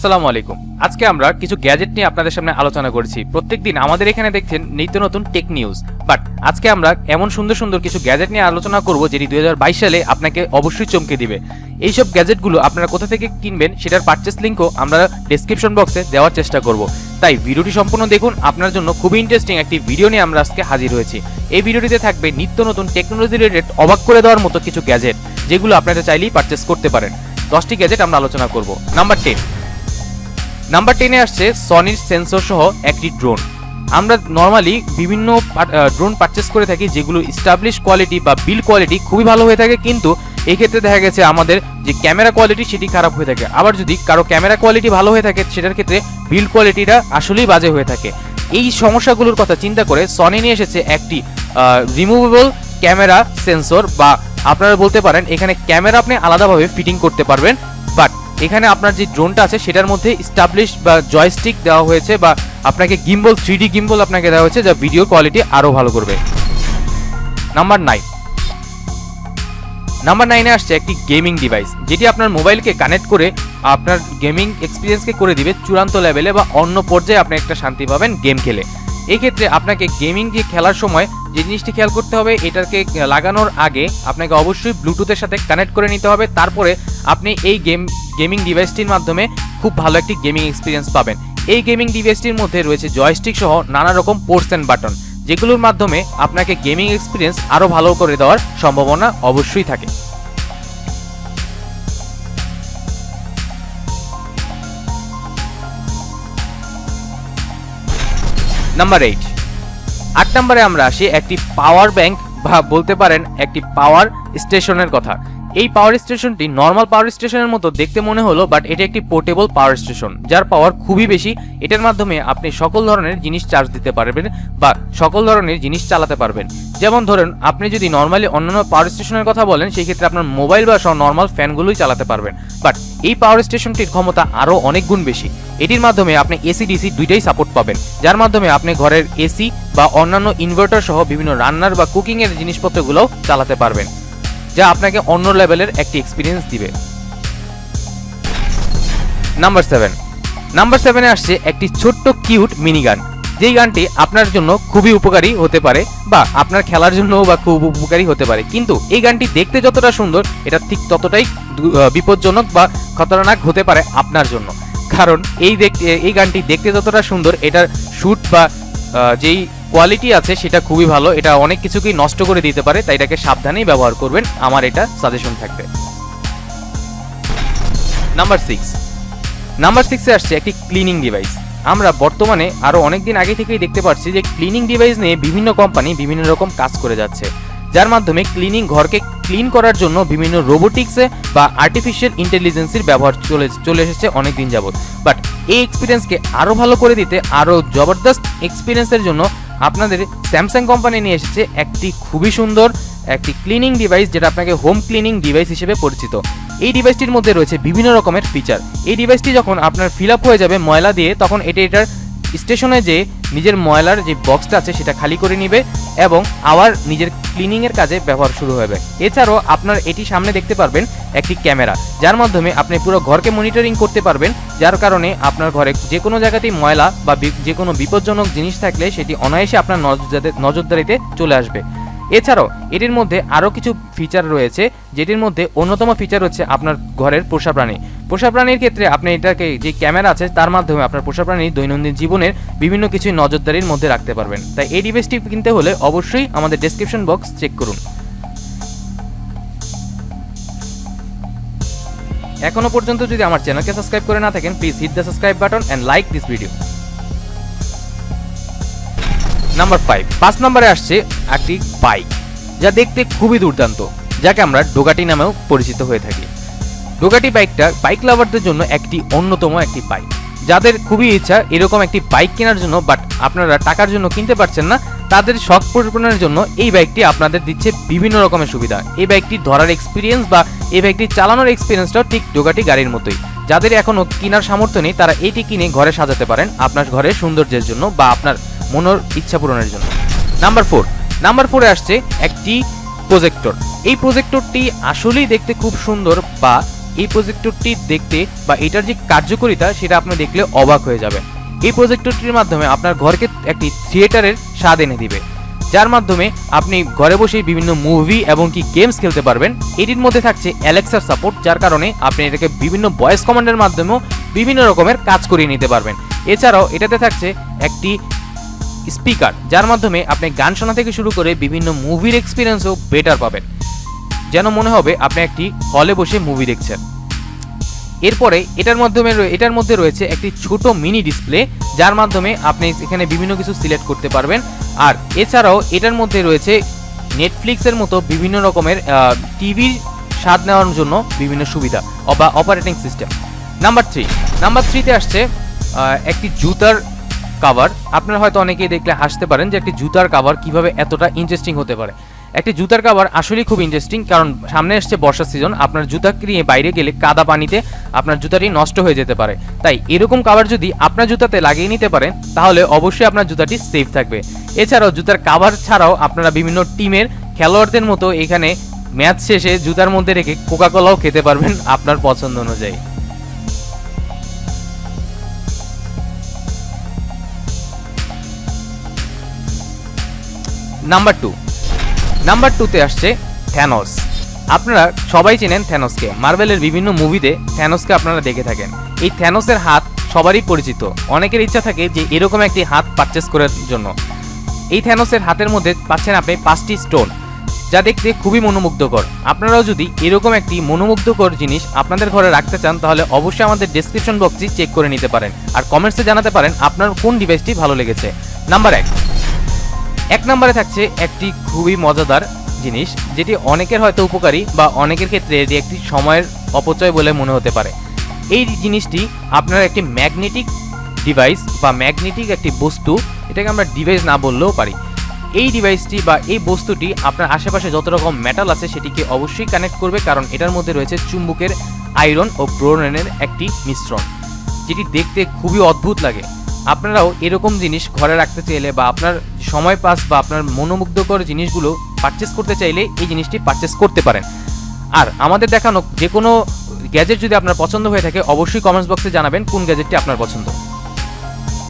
আসসালামু আলাইকুম। আজকে আমরা কিছু গ্যাজেট নিয়ে আপনাদের সামনে আলোচনা করেছি। প্রত্যেকদিন আমাদের এখানে দেখছেন নিত্য নতুন টেক নিউজ, বাট আজকে আমরা এমন সুন্দর সুন্দর কিছু গ্যাজেট নিয়ে আলোচনা করব যেটি 2022 সালে আপনাকে অবশ্যই চমকে দিবে। এইসব গ্যাজেটগুলো আপনারা কোথা থেকে কিনবেন সেটার পারচেস লিঙ্কও আমরা ডেসক্রিপশন বক্সে দেওয়ার চেষ্টা করব। তাই ভিডিওটি সম্পূর্ণ দেখুন, আপনার জন্য খুবই ইন্টারেস্টিং একটি ভিডিও নিয়ে আমরা আজকে হাজির হয়েছি। এই ভিডিওটিতে থাকবে নিত্য নতুন টেকনোলজি রিলেটেড অবাক করে দেওয়ার মতো কিছু গ্যাজেট, যেগুলো আপনারা চাইলেই পারচেস করতে পারেন। 10টি গ্যাজেট আমরা আলোচনা করব। নাম্বার 10-এ আসছে সনির সেন্সর সহ একটি ড্রোন। আমরা নর্মালি বিভিন্ন ড্রোন পারচেস করে থাকি যেগুলো এস্টাবলিশ কোয়ালিটি বা বিল কোয়ালিটি খুবই ভালো হয়ে থাকে, কিন্তু এই ক্ষেত্রে দেখা গেছে আমাদের যে ক্যামেরা কোয়ালিটি সেটি খারাপ হয়ে থাকে। আবার যদি কারো ক্যামেরা কোয়ালিটি ভালো হয়ে থাকে সেটার ক্ষেত্রে বিল কোয়ালিটিটা আসলেই বাজে হয়ে থাকে। এই সমস্যাগুলোর কথা চিন্তা করে সনি নিয়ে এসেছে একটি রিমুভেবল ক্যামেরা সেন্সর, বা আপনারা বলতে পারেন এখানে ক্যামেরা আপনি আলাদাভাবে ফিটিং করতে পারবেন, বাট এখানে আপনার যে ড্রোনটা আছে সেটার মধ্যে এস্টাবলিশ বা জয়স্টিক দেওয়া হয়েছে, বা আপনাকে গিম্বল 3D গিম্বল আপনাকে দেওয়া হয়েছে, যা ভিডিও কোয়ালিটি আরও ভালো করবে। নাম্বার 9-এ আসছে একটি গেমিং ডিভাইস, যেটি আপনার মোবাইলকে কানেক্ট করে আপনার গেমিং এক্সপিরিয়েন্সকে করে দিবে চূড়ান্ত লেভেলে, বা অন্য পর্যায়ে আপনি একটা শান্তি পাবেন গেম খেলে। এই ক্ষেত্রে আপনাকে গেমিং দিয়ে খেলার সময় যে জিনিসটি খেয়াল করতে হবে, এটাকে লাগানোর আগে আপনাকে অবশ্যই ব্লুটুথের সাথে কানেক্ট করে নিতে হবে। তারপরে আপনি এই গেমিং ডিভাইসটির মাধ্যমে খুব ভালো একটি গেমিং এক্সপিরিয়েন্স পাবেন। এই গেমিং ডিভাইসটির মধ্যে রয়েছে জয়স্টিক সহ নানা রকম পোর্টস অ্যান্ড বাটন, যেগুলোর মাধ্যমে আপনাকে গেমিং এক্সপিরিয়েন্স আরও ভালো করে দেওয়ার সম্ভাবনা অবশ্যই থাকে। নাম্বার 8 নম্বরে আমরা আসি একটি পাওয়ার ব্যাংক, বা বলতে পারেন একটি পাওয়ার স্টেশনের কথা। এই পাওয়ার স্টেশনটি নর্মাল পাওয়ার স্টেশনের মতো দেখতে মনে হলো, বাট এটা একটি পোর্টেবল পাওয়ার স্টেশন, যার পাওয়ার খুবই বেশি। এটার মাধ্যমে আপনি সকল ধরনের জিনিস চার্জ দিতে পারবেন বা সকল ধরনের জিনিস চালাতে পারবেন। যেমন ধরেন আপনি যদি নর্মালি অন্যান্য পাওয়ার স্টেশনের কথা বলেন, সেই ক্ষেত্রে আপনার মোবাইল বা নর্মাল ফ্যানগুলোই চালাতে পারবেন, বাট এই পাওয়ার স্টেশনটির ক্ষমতা আরও অনেক গুণ বেশি। এটির মাধ্যমে আপনি এসি ডিসি দুইটাই সাপোর্ট পাবেন, যার মাধ্যমে আপনি ঘরের এসি বা অন্যান্য ইনভার্টার সহ বিভিন্ন রান্নার বা কুকিংয়ের জিনিসপত্রগুলোও চালাতে পারবেন, যা আপনাকে অন্য লেভেলের একটি এক্সপিরিয়েন্স দিবে। নাম্বার 7-এ আসছে একটি ছোট্ট কিউট মিনি গান, যেই গানটি আপনার জন্য খুবই উপকারী হতে পারে, বা আপনার খেলার জন্যও বা খুব উপকারী হতে পারে। কিন্তু এই গানটি দেখতে যতটা সুন্দর, এটা ঠিক ততটাই বিপজ্জনক বা খতরনাক হতে পারে আপনার জন্য। কারণ এই গানটি দেখতে যতটা সুন্দর, এটার শুট বা যেই কোয়ালিটি আছে সেটা খুবই ভালো। এটা অনেক কিছুকেই নষ্ট করে দিতে পারে, তাই এটাকে সাবধানেই ব্যবহার করবেন, আমার এটা সাজেশন থাকবে। নাম্বার 6-এ আসছে একটি ক্লিনিং ডিভাইস। আমরা বর্তমানে আরও অনেকদিন আগে থেকেই দেখতে পাচ্ছি যে ক্লিনিং ডিভাইস নিয়ে বিভিন্ন কোম্পানি বিভিন্ন রকম কাজ করে যাচ্ছে, যার মাধ্যমে ঘরকে ক্লিন করার জন্য বিভিন্ন রোবোটিক্সে বা আর্টিফিশিয়াল ইন্টেলিজেন্সের ব্যবহার চলে এসেছে অনেকদিন যাবত। বাট এই এক্সপিরিয়েন্সকে আরও ভালো করে দিতে, আরও জবরদস্ত এক্সপিরিয়েন্সের জন্য আপনাদের স্যামসাং কোম্পানি নিয়ে এসেছে একটি খুবই সুন্দর একটি ক্লিনিং ডিভাইস, যেটা আপনাকে হোম ক্লিনিং ডিভাইস হিসেবে পরিচিত। এই ডিভাইসটির মধ্যে রয়েছে বিভিন্ন রকমের ফিচার। এই ডিভাইসটি যখন আপনার ফিল আপ হয়ে যাবে ময়লা দিয়ে, তখন এটার স্টেশনে যে নিজের ময়লার যে বক্সটা আছে সেটা খালি করে নিবে এবং আবার নিজের ক্লিনিংয়ের কাজে ব্যবহার শুরু হবে। এছাড়াও আপনার এটি সামনে দেখতে পারবেন একটি ক্যামেরা, যার মাধ্যমে আপনি পুরো ঘরকে মনিটরিং করতে পারবেন, যার কারণে আপনার ঘরে যে কোনো জায়গাতেই ময়লা বা যে কোনো বিপজ্জনক জিনিস থাকলে সেটি অনায়াসে আপনার নজরদারিতে চলে আসবে। এছাড়াও এটির মধ্যে আরও কিছু ফিচার রয়েছে, যেটির মধ্যে অন্যতম ফিচার হচ্ছে আপনার ঘরের পোষা প্রাণীর ক্ষেত্রে আপনি এটাকে যে ক্যামেরা আছে তার মাধ্যমে আপনার পোষা প্রাণীর দৈনন্দিন জীবনের বিভিন্ন কিছু নজরদারির মধ্যে রাখতে পারবেন। তাই এই ডিভাইসটি কিনতে হলে অবশ্যই আমাদের ডেসক্রিপশন বক্স চেক করুন। এখনো পর্যন্ত যদি আমার চ্যানেলকে সাবস্ক্রাইব করে না থাকেন, please hit the subscribe button and like this video. Number 5 নম্বরে আসছে একটি বাইক, যা দেখতে খুবই দুর্দান্ত, যাকে আমরা ডোগাটি নামেও পরিচিত হয়ে থাকি। ডোগাটি বাইকটা বাইক লাভারদের জন্য একটি অন্যতম একটি বাইক, যাদের খুবই ইচ্ছা এরকম একটি বাইক কেনার জন্য, বাট আপনারা টাকার জন্য কিনতে পারছেন না, তাদের শখ পূরণের জন্য এই বাইকটি আপনাদের দিচ্ছে বিভিন্ন রকমের সুবিধা। এই বাইকটি ধরার এক্সপিরিয়েন্স বা এই বাইকটি চালানোর এক্সপিরিয়েন্সটাও ঠিক ডোগাটি গাড়ির মতোই। যাদের এখনও কেনার সামর্থ্য নেই, তারা এটি কিনে ঘরে সাজাতে পারেন আপনার ঘরের সৌন্দর্যের জন্য বা আপনার মনের ইচ্ছা পূরণের জন্য। নাম্বার 4-এ আসছে একটি প্রজেক্টর। এই প্রজেক্টরটি আসলেই দেখতে খুব সুন্দর, বা এই প্রজেক্টরটি দেখতে বা এটার যে কার্যকারিতা সেটা আপনি দেখলে অবাক হয়ে যাবে। এই প্রজেক্টরটির মাধ্যমে আপনার ঘরকে একটি থিয়েটারের স্বাদ এনে দিবে, যার মাধ্যমে আপনি ঘরে বসেই বিভিন্ন মুভি এবং কি গেমস খেলতে পারবেন। এটির মধ্যে থাকছে অ্যালেক্সার সাপোর্ট, যার কারণে আপনি এটাকে বিভিন্ন ভয়েস কমান্ডের মাধ্যমেও বিভিন্ন রকমের কাজ করিয়ে নিতে পারবেন। এছাড়াও এটাতে থাকছে একটি স্পিকার, যার মাধ্যমে আপনি গান শোনা থেকে শুরু করে বিভিন্ন মুভির এক্সপিরিয়েন্সও বেটার পাবেন, যেন মনে হবে আপনি একটি হলে বসে মুভি দেখছেন। এরপরে এটার মধ্যে রয়েছে একটি ছোট মিনি ডিসপ্লে, যার মাধ্যমে আপনি এখানে বিভিন্ন কিছু সিলেক্ট করতে পারবেন। আর এছাড়াও এটার মধ্যে রয়েছে নেটফ্লিক্সের মতো বিভিন্ন রকমের টিভির স্বাদ নেওয়ার জন্য বিভিন্ন সুবিধা বা অপারেটিং সিস্টেম। নাম্বার থ্রিতে আসছে একটি জুতার কাভার। আপনারা হয়তো অনেকেই দেখলে হাসতে পারেন যে একটি জুতার কাভার কিভাবে এতটা ইন্টারেস্টিং হতে পারে। একটি জুতার কাভার আসলেই খুব ইন্টারেস্টিং, কারণ সামনে আসছে বর্ষার সিজন, আপনার জুতা নিয়ে বাইরে গেলে কাদা পানিতে আপনার জুতাটি নষ্ট হয়ে যেতে পারে। তাই এরকম কাভার যদি আপনার জুতাতে লাগিয়ে নিতে পারেন তাহলে অবশ্যই আপনার জুতাটি সেফ থাকবে। এছাড়াও জুতার কাভার ছাড়াও আপনারা বিভিন্ন টিমের খেলোয়াড়দের মতো এখানে ম্যাচ শেষে জুতার মধ্যে রেখে কোকা কোলাও খেতে পারবেন আপনার পছন্দ অনুযায়ী। নাম্বার টুতে আসছে থ্যানোস। আপনারা সবাই চেনেন থ্যানোসকে, মার্ভেলের বিভিন্ন মুভিতে থ্যানোসকে আপনারা দেখে থাকেন। এই থ্যানোসের হাত সবারই পরিচিত, অনেকের ইচ্ছা থাকে যে এরকম একটি হাত পারচেস করার জন্য। এই থ্যানোসের হাতের মধ্যে পাচ্ছেন আপনি 5টি স্টোন, যা দেখতে খুবই মনোমুগ্ধকর। আপনারাও যদি এরকম একটি মনোমুগ্ধকর জিনিস আপনাদের ঘরে রাখতে চান তাহলে অবশ্যই আমাদের ডেসক্রিপশন বক্সটি চেক করে নিতে পারেন, আর কমেন্টসে জানাতে পারেন আপনার কোন ডিভাইসটি ভালো লেগেছে। এক নম্বরে থাকছে একটি খুবই মজাদার জিনিস, যেটি অনেকের হয়তো উপকারী বা অনেকের ক্ষেত্রে এটি একটি সময়ের অপচয় বলে মনে হতে পারে। এই জিনিসটি আপনার একটি ম্যাগনেটিক ডিভাইস বা ম্যাগনেটিক একটি বস্তু, এটাকে আমরা ডিভাইস না বললেও পারি। এই ডিভাইসটি বা এই বস্তুটি আপনার আশেপাশে যত রকম মেটাল আছে সেটিকে অবশ্যই কানেক্ট করবে, কারণ এটার মধ্যে রয়েছে চুম্বকের আয়রন ও বোরনের একটি মিশ্রণ, যেটি দেখতে খুবই অদ্ভুত লাগে। আপনারাও এরকম জিনিস ঘরে রাখতে চাইলে বা আপনার সময় পাস বা আপনার মনোমুগ্ধকর জিনিসগুলো পারচেস করতে চাইলে এই জিনিসটি পারচেস করতে পারেন। আর আমাদের দেখানো যে কোনো গ্যাজেট যদি আপনার পছন্দ হয়ে থাকে অবশ্যই কমেন্টস বক্সে জানাবেন কোন গ্যাজেটটি আপনার পছন্দ।